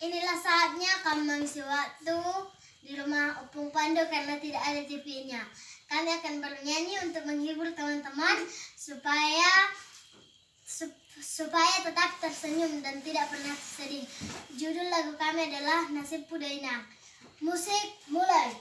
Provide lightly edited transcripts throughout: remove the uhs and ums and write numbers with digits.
Inilah saatnya kami mengisi waktu di rumah Opung Pandu karena tidak ada TV-nya. Kami akan bernyanyi untuk menghibur teman-teman supaya tetap tersenyum dan tidak pernah sedih. Judul lagu kami adalah Nasibku Dainang. Musik mulai.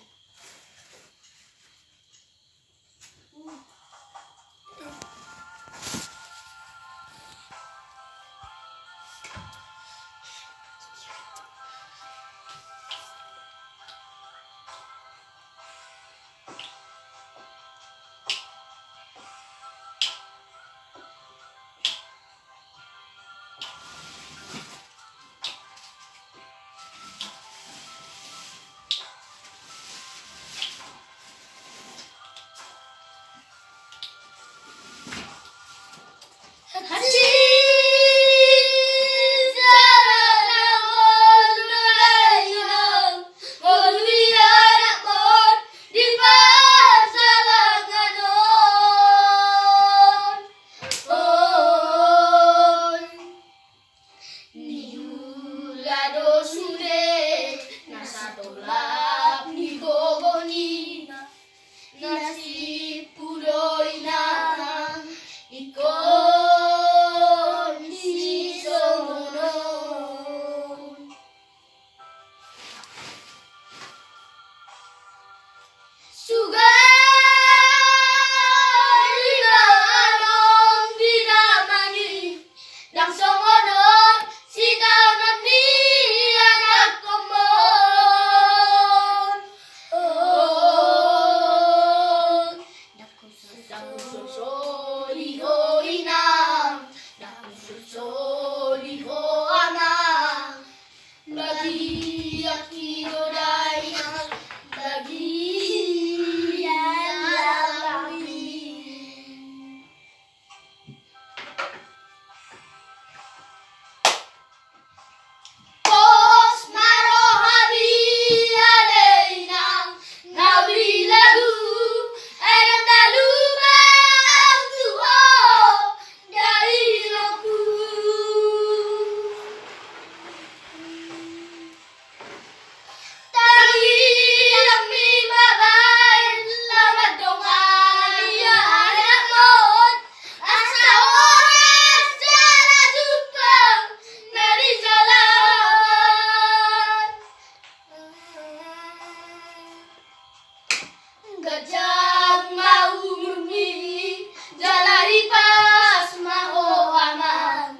Gajah mau murni jalari pas mau aman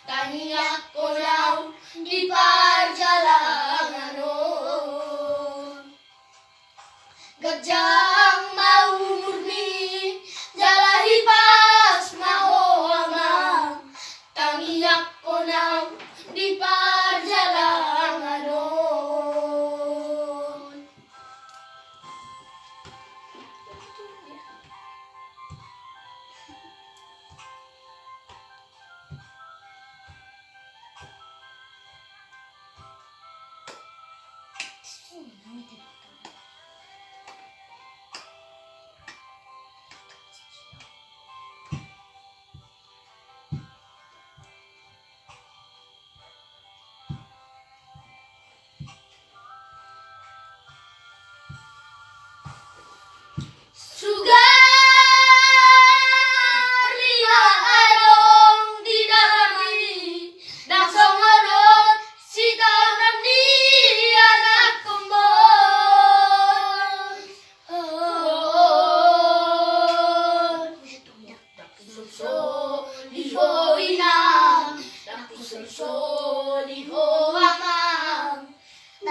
tanya kolau di perjalanan Gajah mau murni jalari pas mau aman tanya kolau di perjalanan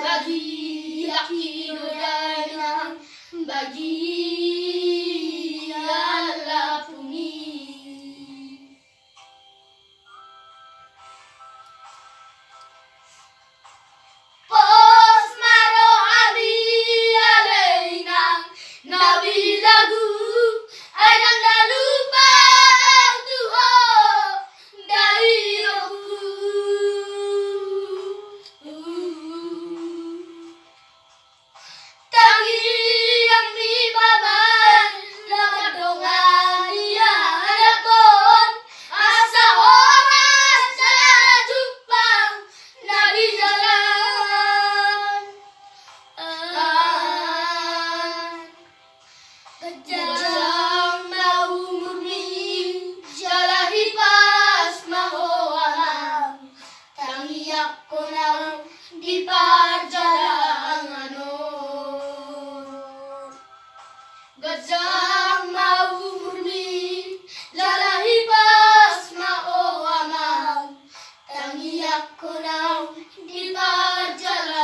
bagi laki Dainang bagi Allah puni pos maro abi alainang nabi lagu ainang dalu bau tuho dari aku tangi yang di baba Kajang mau murni lalahi pas mau amang tangiyak ko nang di parjala